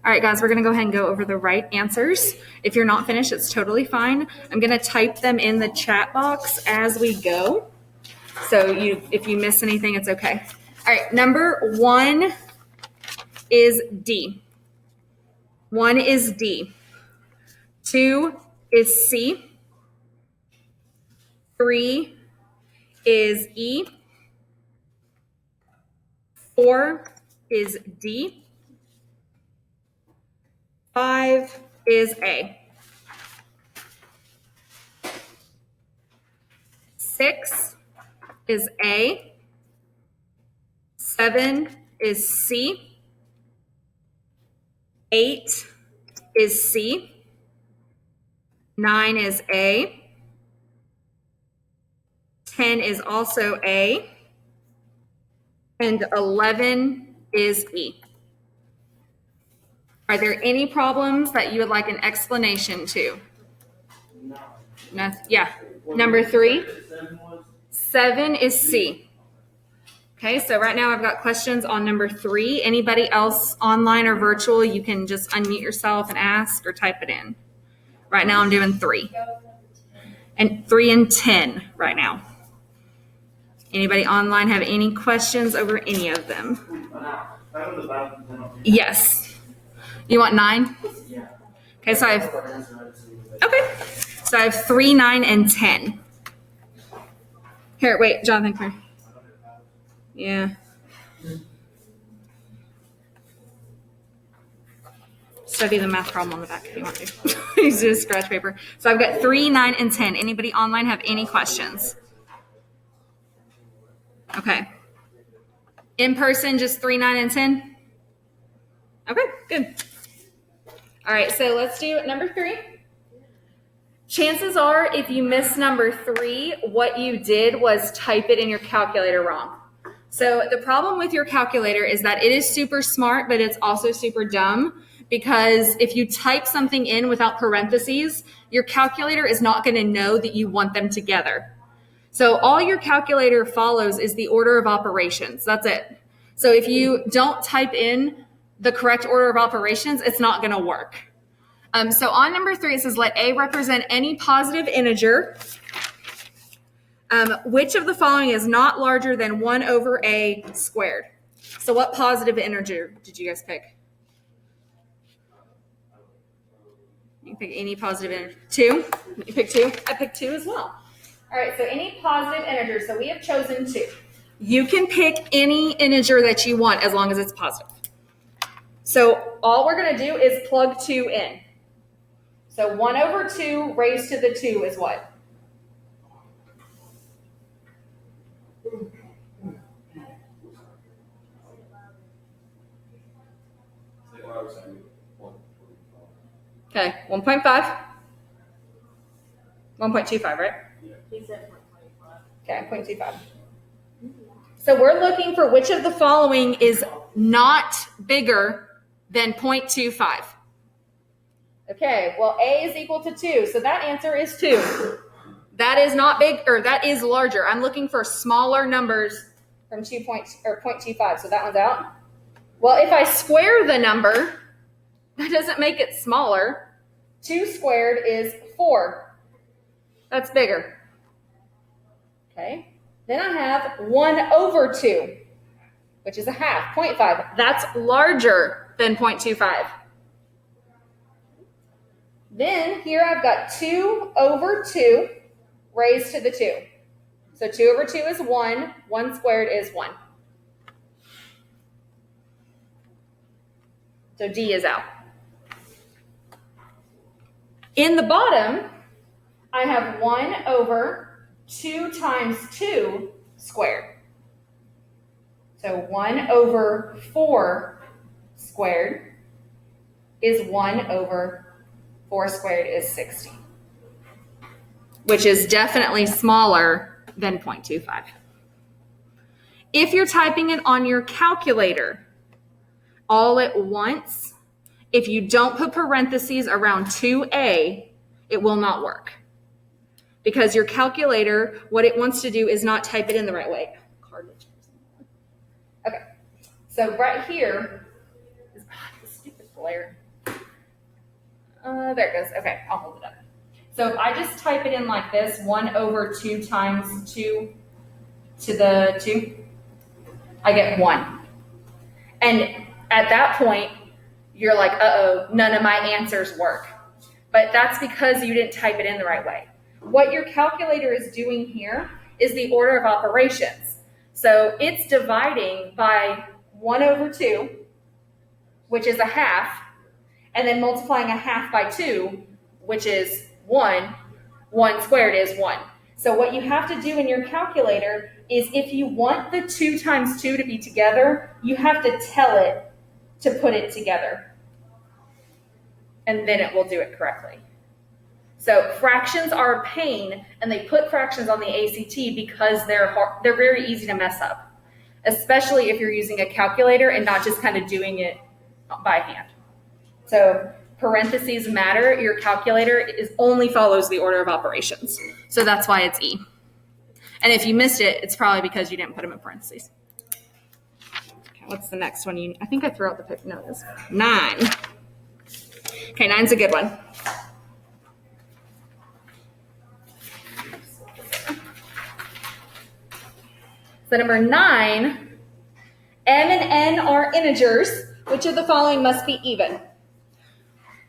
All right, guys, we're going to go ahead and go over the right answers. If you're not finished, it's totally fine. I'm going to type them in the chat box as we go. So if you miss anything, it's okay. All right, number 1 is D. 1 is D. 2 is C. 3 is E. 4 is D. 5 is A. 6 is A. 7 is C. 8 is C. 9 is A. 10 is also A. And 11 is E. Are there any problems that you would like an explanation to? No. Yeah. Number 3. 7 is C. Okay, so right now I've got questions on number 3. Anybody else online or virtual, you can just unmute yourself and ask or type it in. Right now I'm doing 3. And 3 and 10 right now. Anybody online have any questions over any of them? Yes. You want 9? Okay, so I have 3, 9, and 10. Here, wait, Jonathan, come here. Yeah. Study the math problem on the back if you want to. Use a scratch paper. So I've got 3, 9, and 10. Anybody online have any questions? Okay. In person, just 3, 9, and 10? Okay, good. All right, so let's do number 3. Chances are, if you miss number 3, what you did was type it in your calculator wrong. So the problem with your calculator is that it is super smart, but it's also super dumb, because if you type something in without parentheses, your calculator is not going to know that you want them together. So all your calculator follows is the order of operations. That's it. So if you don't type in the correct order of operations, it's not going to work. So on number 3, it says, let A represent any positive integer. Which of the following is not larger than 1 over A squared? So what positive integer did you guys pick? You pick any positive integer. 2? You pick 2? I picked 2 as well. All right, so any positive integer. So we have chosen 2. You can pick any integer that you want as long as it's positive. So all we're going to do is plug 2 in. So 1 over 2 raised to the 2 is what? Okay, 1.5. 1.25, right? He said 0.25. Okay, 0.25. So we're looking for which of the following is not bigger than 0.25. Okay, well, A is equal to 2, so that answer is 2. That is not big, or that is larger. I'm looking for smaller numbers from 0.25, so that one's out. Well, if I square the number, that doesn't make it smaller. 2 squared is 4. That's bigger. Okay. Then I have 1 over 2, which is a half, 0.5. That's larger than 0.25. Then here I've got 2 over 2 raised to the 2. So 2 over 2 is 1. 1 squared is 1. So D is out. In the bottom, I have 1 over 2 times 2 squared. So 1 over 4 squared is 1 over 4 squared is 60, which is definitely smaller than 0.25. If you're typing it on your calculator all at once, if you don't put parentheses around 2A, it will not work. Because your calculator, what it wants to do is not type it in the right way. Okay, so right here is the stupid earlier. There it goes. Okay, I'll hold it up. So if I just type it in like this, 1 over 2 times 2 to the 2, I get 1. And at that point, you're like, uh-oh, none of my answers work. But that's because you didn't type it in the right way. What your calculator is doing here is the order of operations. So it's dividing by 1 over 2, which is a half, and then multiplying a half by 2, which is 1. 1 squared is 1. So what you have to do in your calculator is if you want the 2 times 2 to be together, you have to tell it to put it together. And then it will do it correctly. So fractions are a pain, and they put fractions on the ACT because they're very easy to mess up, especially if you're using a calculator and not just kind of doing it by hand. So parentheses matter. Your calculator only follows the order of operations. So that's why it's E. And if you missed it, it's probably because you didn't put them in parentheses. Okay, what's the next one? I think I threw out the pick. No, this 9. Okay, 9's a good one. So number 9, M and N are integers. Which of the following must be even?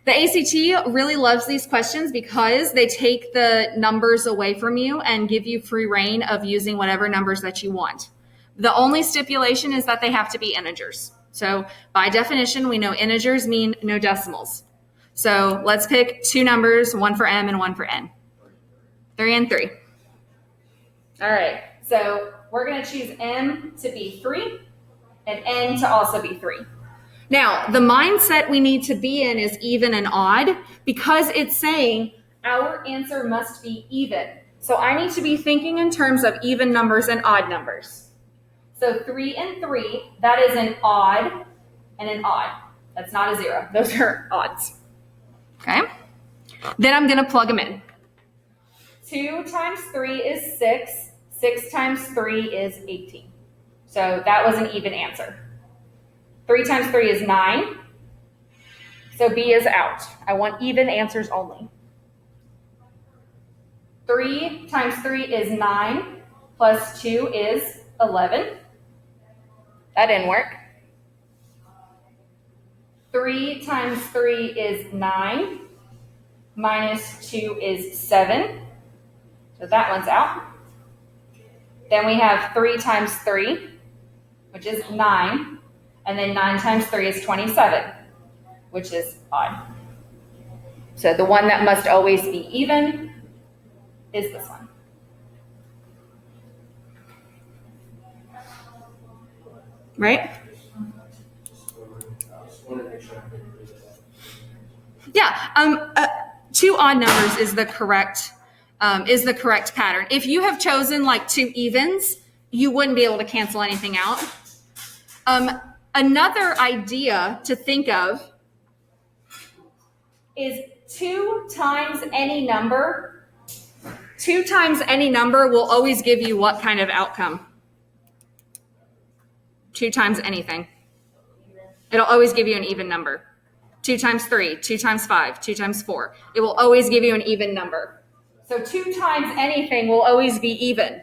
The ACT really loves these questions because they take the numbers away from you and give you free reign of using whatever numbers that you want. The only stipulation is that they have to be integers. So by definition, we know integers mean no decimals. So let's pick 2 numbers, 1 for M and 1 for N. 3 and 3. All right, so we're going to choose M to be 3 and N to also be 3. Now, the mindset we need to be in is even and odd because it's saying our answer must be even. So I need to be thinking in terms of even numbers and odd numbers. So 3 and 3, that is an odd and an odd. That's not a 0. Those are odds. Okay? Then I'm going to plug them in. 2 times 3 is 6. 6 times 3 is 18. So that was an even answer. 3 times 3 is 9. So B is out. I want even answers only. 3 times 3 is 9. Plus 2 is 11. That didn't work. 3 times 3 is 9. Minus 2 is 7. So that one's out. Then we have 3 times 3, which is 9. And then 9 times 3 is 27, which is odd. So the one that must always be even is this one. Right? Yeah. 2 odd numbers is the correct pattern. If you have chosen like 2 evens, you wouldn't be able to cancel anything out. Another idea to think of is 2 times any number. 2 times any number will always give you what kind of outcome? 2 times anything. It'll always give you an even number. 2 times 3, 2 times 5, 2 times 4. It will always give you an even number. So 2 times anything will always be even.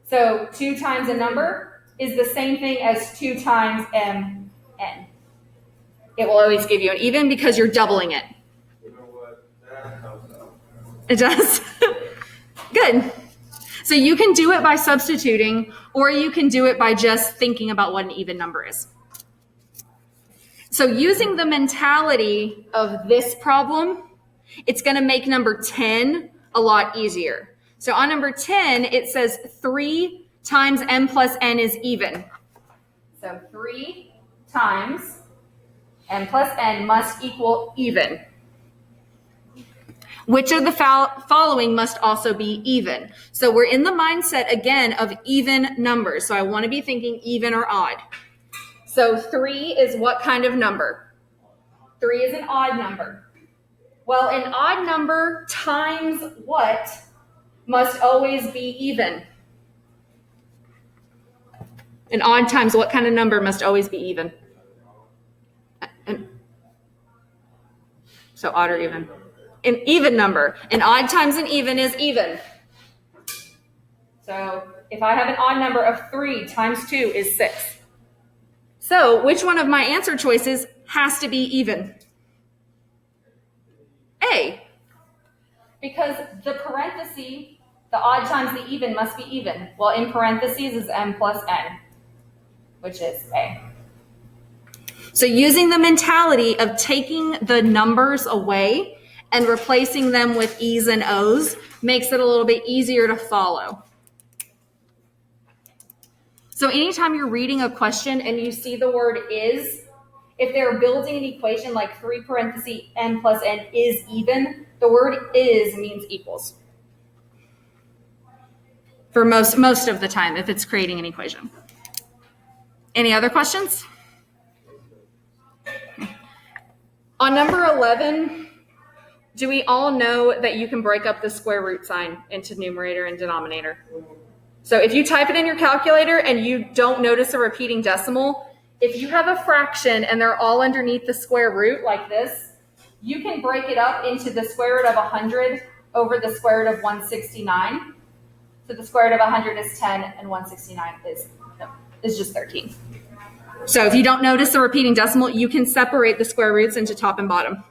So 2 times a number is the same thing as 2 times MN. It will always give you an even because you're doubling it. You know what? That helps out. It does. Good. So you can do it by substituting, or you can do it by just thinking about what an even number is. So using the mentality of this problem, it's going to make number 10 a lot easier. So on number 10, it says 3 times m plus n is even. So 3 times m plus n must equal even. Which of the following must also be even? So we're in the mindset, again, of even numbers. So I want to be thinking even or odd. So 3 is what kind of number? 3 is an odd number. Well, an odd number times what must always be even? An odd times what kind of number must always be even? So odd or even. An even number. An odd times an even is even. So if I have an odd number of 3 times 2 is 6. So which one of my answer choices has to be even? A. Because the parenthesis, the odd times the even must be even. Well, in parentheses is m plus n, which is A. So using the mentality of taking the numbers away and replacing them with E's and O's makes it a little bit easier to follow. So anytime you're reading a question and you see the word is, if they're building an equation like 3 parentheses n plus n is even, the word is means equals. For most of the time, if it's creating an equation. Any other questions? On number 11, do we all know that you can break up the square root sign into numerator and denominator? So if you type it in your calculator and you don't notice a repeating decimal, if you have a fraction and they're all underneath the square root like this, you can break it up into the square root of 100 over the square root of 169. So the square root of 100 is 10 and 169 is just 13. So if you don't notice a repeating decimal, you can separate the square roots into top and bottom.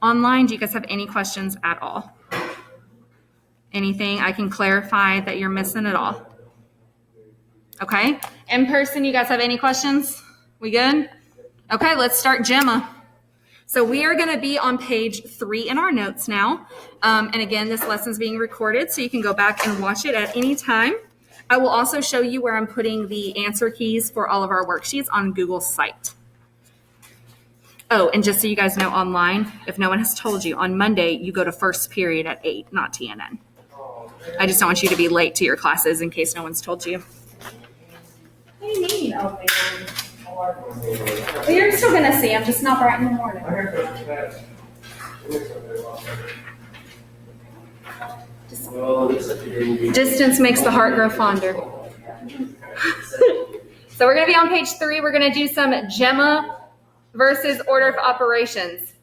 Online, do you guys have any questions at all? Anything I can clarify that you're missing at all? Okay. In person, you guys have any questions? We good? Okay, let's start Gemma. So we are going to be on page 3 in our notes now. And again, this lesson is being recorded, so you can go back and watch it at any time. I will also show you where I'm putting the answer keys for all of our worksheets on Google's site. Oh, and just so you guys know online, if no one has told you, on Monday, you go to first period at 8, not TNN. I just don't want you to be late to your classes in case no one's told you. What do you mean? Oh, well, you're still going to see. I'm just not bright in the morning. Distance makes the heart grow fonder. So we're going to be on page 3. We're going to do some Gemma versus order of operations.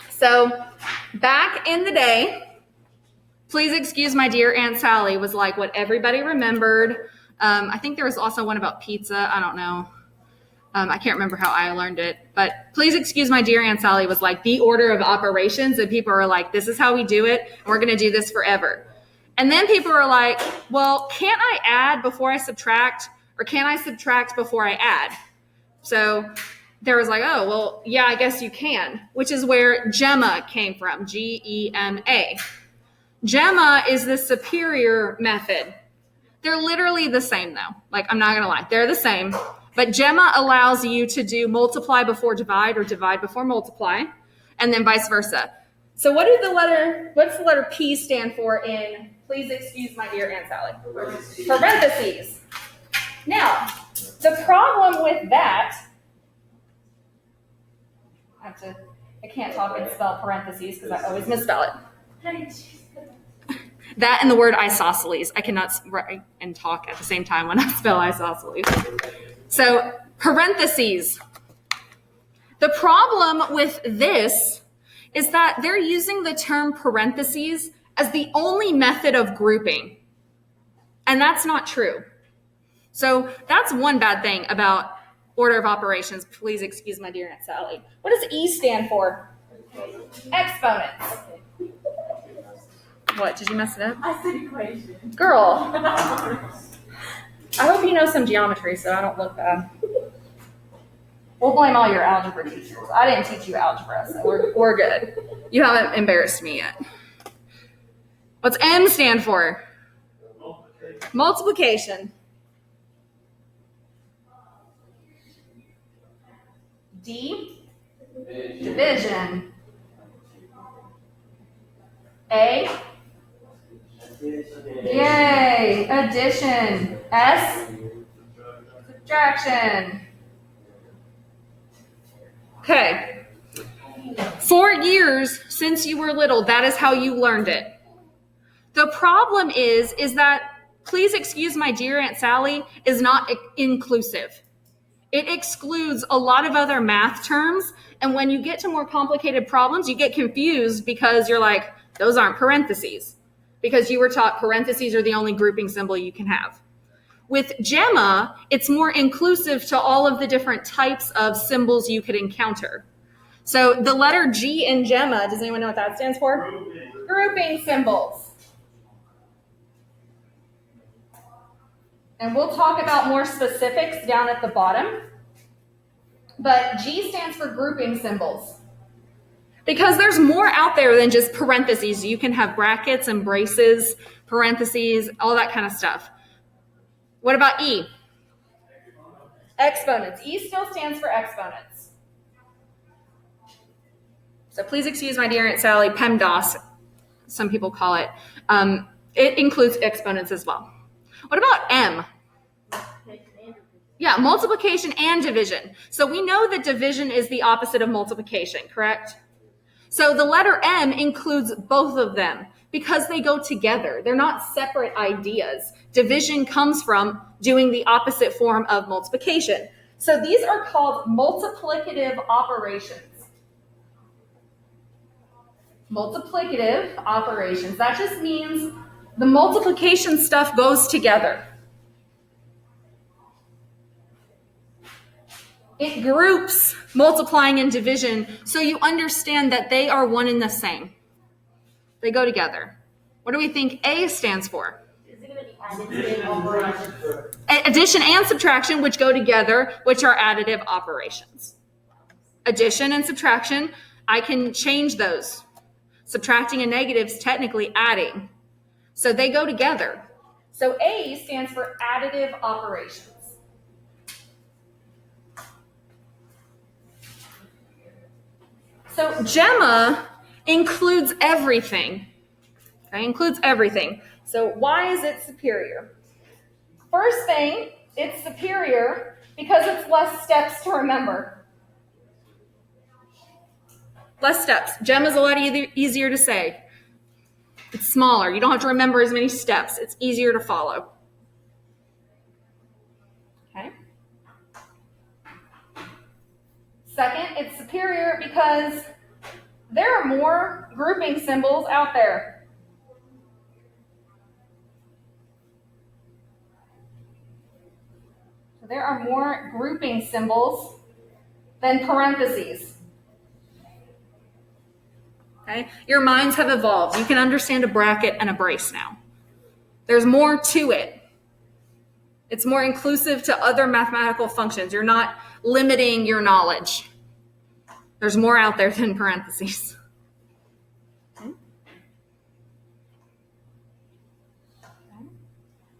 So back in the day, please excuse my dear Aunt Sally was like what everybody remembered. I think there was also one about pizza. I don't know. I can't remember how I learned it, but please excuse my dear Aunt Sally was like the order of operations, and people are like, this is how we do it, and we're going to do this forever. And then people are like, well, can't I add before I subtract, or can I subtract before I add? So there was like, oh, well, yeah, I guess you can, which is where Gemma came from, G-E-M-A. Gemma is the superior method. They're literally the same, though. Like, I'm not going to lie. They're the same. But Gemma allows you to do multiply before divide or divide before multiply, and then vice versa. So what's the letter P stand for in, please excuse my dear Aunt Sally? Parentheses. Now, the problem with that, I can't talk and spell parentheses because I always misspell it. That and the word isosceles. I cannot write and talk at the same time when I spell isosceles. So parentheses. The problem with this is that they're using the term parentheses as the only method of grouping. And that's not true. So that's one bad thing about order of operations. Please excuse my dear Aunt Sally. What does E stand for? Exponents. What, did you mess it up? I said equation. Girl. I hope you know some geometry so I don't look bad. We'll blame all your algebra teachers. I didn't teach you algebra, so we're good. You haven't embarrassed me yet. What's M stand for? Multiplication. D? Division. A? Yay! Addition. S? Subtraction. Okay. 4 years since you were little, that is how you learned it. The problem is that, please excuse my dear Aunt Sally, is not inclusive. It excludes a lot of other math terms. And when you get to more complicated problems, you get confused because you're like, those aren't parentheses. Because you were taught parentheses are the only grouping symbol you can have. With GEMMA, it's more inclusive to all of the different types of symbols you could encounter. So the letter G in GEMMA, does anyone know what that stands for? Grouping symbols. And we'll talk about more specifics down at the bottom. But G stands for grouping symbols. Because there's more out there than just parentheses. You can have brackets and braces, parentheses, all that kind of stuff. What about E? Exponents. E still stands for exponents. So please excuse my dear Aunt Sally, PEMDAS, some people call it. It includes exponents as well. What about M? Yeah, multiplication and division. So we know that division is the opposite of multiplication, correct? So the letter M includes both of them because they go together. They're not separate ideas. Division comes from doing the opposite form of multiplication. So these are called multiplicative operations. Multiplicative operations. That just means the multiplication stuff goes together. It groups multiplying and division so you understand that they are one and the same. They go together. What do we think A stands for? Is it going to be additive operations? Addition and subtraction, which go together, which are additive operations. Addition and subtraction, I can change those. Subtracting a negative is technically adding. So they go together. So A stands for additive operations. So GEMMA includes everything. Okay, includes everything. So why is it superior? First thing, it's superior because it's less steps to remember. Less steps. GEMMA is a lot easier to say. It's smaller. You don't have to remember as many steps. It's easier to follow. Okay. Second, it's superior because there are more grouping symbols out there. So there are more grouping symbols than parentheses. Okay? Your minds have evolved. You can understand a bracket and a brace now. There's more to it. It's more inclusive to other mathematical functions. You're not limiting your knowledge. There's more out there than parentheses. Okay.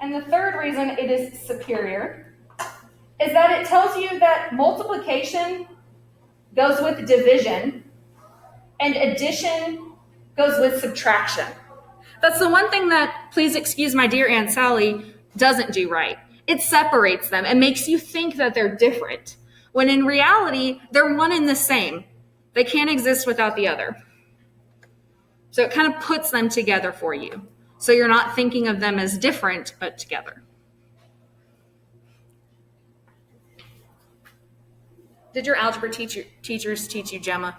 And the third reason it is superior is that it tells you that multiplication goes with division and addition goes with subtraction. That's the one thing that, please excuse my dear Aunt Sally, doesn't do right. It separates them and makes you think that they're different, when in reality, they're one and the same. They can't exist without the other. So it kind of puts them together for you. So you're not thinking of them as different, but together. Did your algebra teachers teach you GEMMA?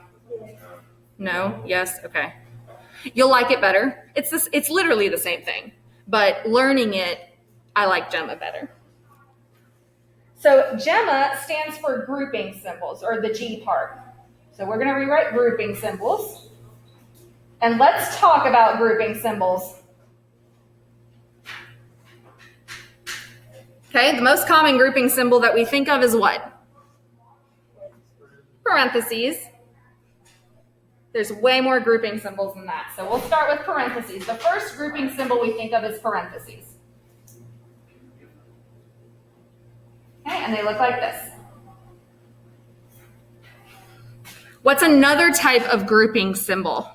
No? Yes? Okay. You'll like it better. It's literally the same thing. But learning it, I like GEMMA better. So GEMMA stands for grouping symbols, or the G part. So we're going to rewrite grouping symbols. And let's talk about grouping symbols. Okay, the most common grouping symbol that we think of is what? Parentheses. There's way more grouping symbols than that. So we'll start with parentheses. The first grouping symbol we think of is parentheses. Okay, and they look like this. What's another type of grouping symbol?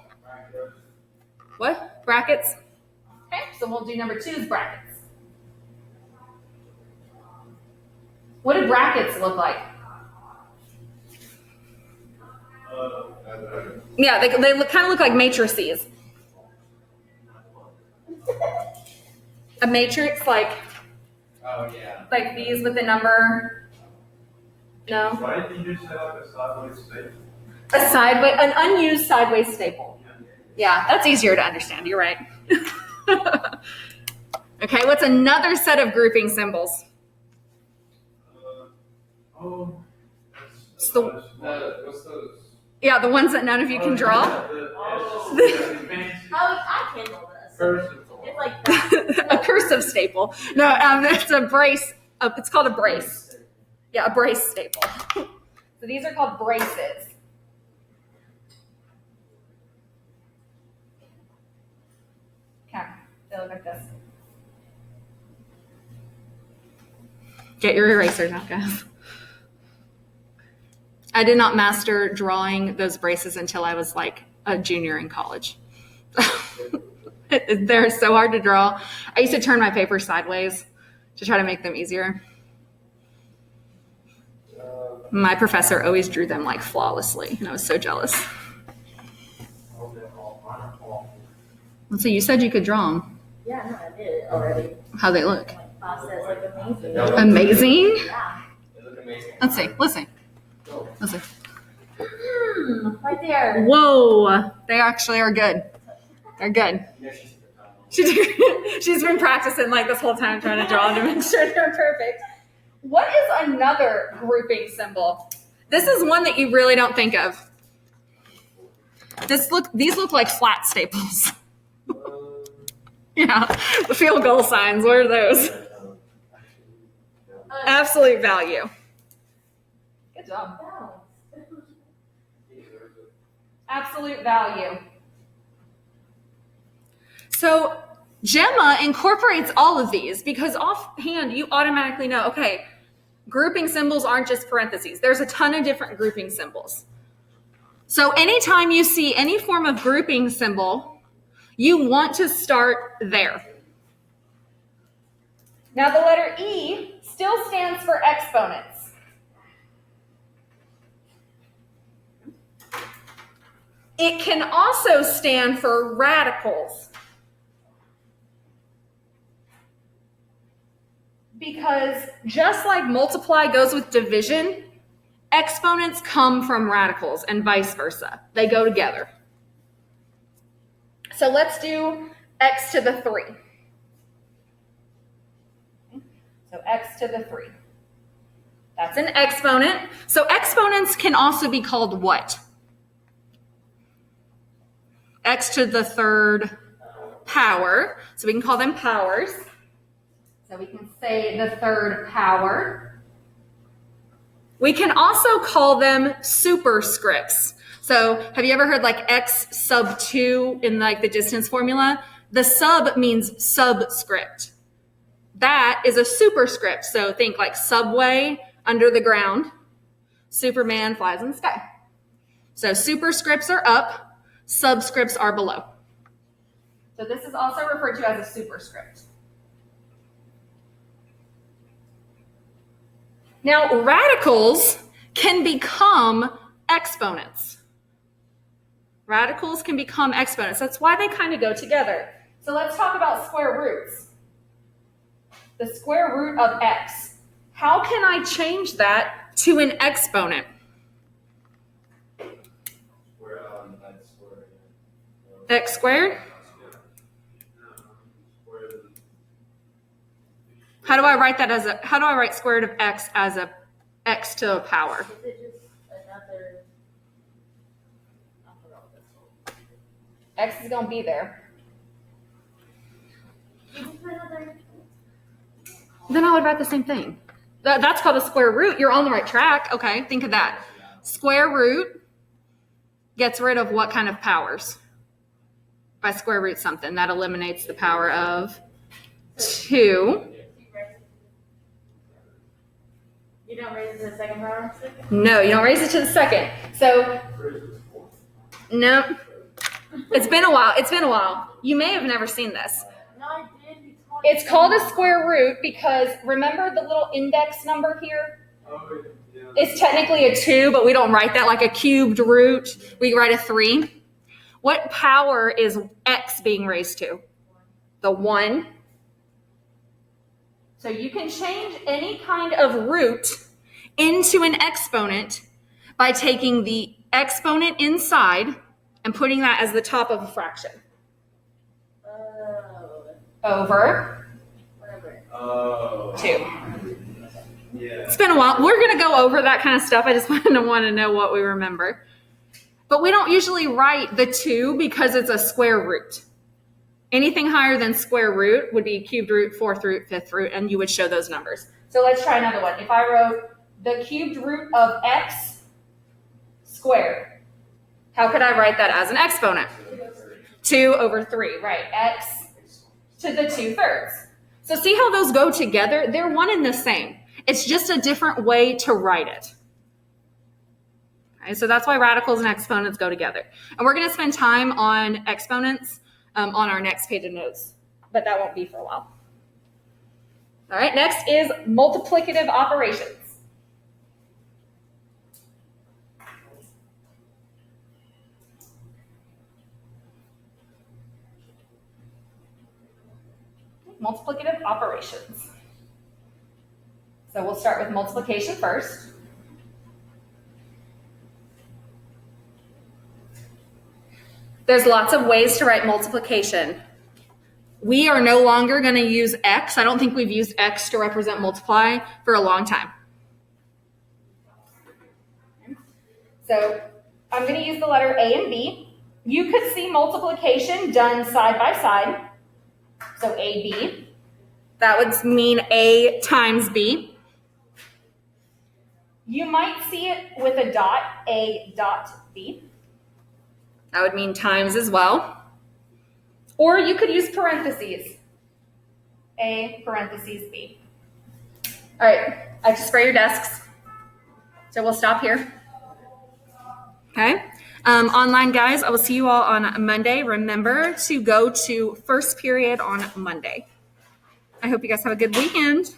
What? Brackets? Okay, so we'll do number 2 is brackets. What do brackets look like? Yeah, they kind of look like matrices. A matrix, like these with the number. No. Why didn't you set up a sideways staple? An unused sideways staple. Yeah, that's easier to understand. You're right. Okay, what's another set of grouping symbols? Oh. It's the- What's those? Yeah, the ones that none of you can draw. Oh, I can do this. It's like that. A cursive staple. No, it's a brace. It's called a brace. Yeah, a brace staple. So these are called braces. Okay, they look like this. Get your erasers out, guys. I did not master drawing those braces until I was like a junior in college. They're so hard to draw. I used to turn my paper sideways to try to make them easier. My professor always drew them like flawlessly, and I was so jealous. Let's see, you said you could draw them. Yeah, no, I did it already. How they look? Like process, like amazing. Amazing? Yeah. They look amazing. Let's see. Listen. Listen. Right there. Whoa, they actually are good. They're good. She's been practicing like this whole time trying to draw to make sure they're perfect. What is another grouping symbol? This is one that you really don't think of. These look like flat staples. Yeah, the field goal signs. What are those? Absolute value. Good job. Absolute value. So Gemma incorporates all of these because offhand you automatically know, okay, grouping symbols aren't just parentheses. There's a ton of different grouping symbols. So anytime you see any form of grouping symbol, you want to start there. Now the letter E still stands for exponents. It can also stand for radicals. Because just like multiply goes with division, exponents come from radicals and vice versa. They go together. So let's do x to the 3. So x to the 3. That's an exponent. So exponents can also be called what? X to the 3rd power. So we can call them powers. So we can say the 3rd power. We can also call them superscripts. So have you ever heard like x sub 2 in like the distance formula? The sub means subscript. That is a superscript. So think like subway under the ground. Superman flies in the sky. So superscripts are up. Subscripts are below. So this is also referred to as a superscript. Now, radicals can become exponents. Radicals can become exponents. That's why they kind of go together. So let's talk about square roots. The square root of x. How can I change that to an exponent? X squared? How do I write that how do I write square root of x as a x to a power? Is it just another? I forgot what that's called. X is going to be there. Is it another? Then I would write the same thing. That's called a square root. You're on the right track. Okay, think of that. Square root gets rid of what kind of powers? By square root something. That eliminates the power of 2. You don't raise it to the second power? No, you don't raise it to the second. So, no. It's been a while. It's been a while. You may have never seen this. No, I did. It's called a square root because remember the little index number here? Oh, yeah. It's technically a 2, but we don't write that like a cubed root. We write a 3. What power is x being raised to? The 1. So you can change any kind of root into an exponent by taking the exponent inside and putting that as the top of a fraction. Over Oh. 2. Yeah. It's been a while. We're going to go over that kind of stuff. I just want to know what we remember. But we don't usually write the 2 because it's a square root. Anything higher than square root would be cubed root, fourth root, fifth root, and you would show those numbers. So let's try another one. If I wrote the cubed root of x squared, how could I write that as an exponent? 2 over 3, right? X to the 2/3. So see how those go together? They're one and the same. It's just a different way to write it. Okay, so that's why radicals and exponents go together. And we're going to spend time on exponents on our next page of notes, but that won't be for a while. All right, next is multiplicative operations. Multiplicative operations. So we'll start with multiplication first. There's lots of ways to write multiplication. We are no longer going to use x. I don't think we've used x to represent multiply for a long time. So I'm going to use the letter A and B. You could see multiplication done side by side. So AB, that would mean A times B. You might see it with a dot, A dot B. That would mean times as well. Or you could use parentheses, A parentheses B. All right, I have to spray your desks. So we'll stop here. Okay. Online guys, I will see you all on Monday. Remember to go to first period on Monday. I hope you guys have a good weekend.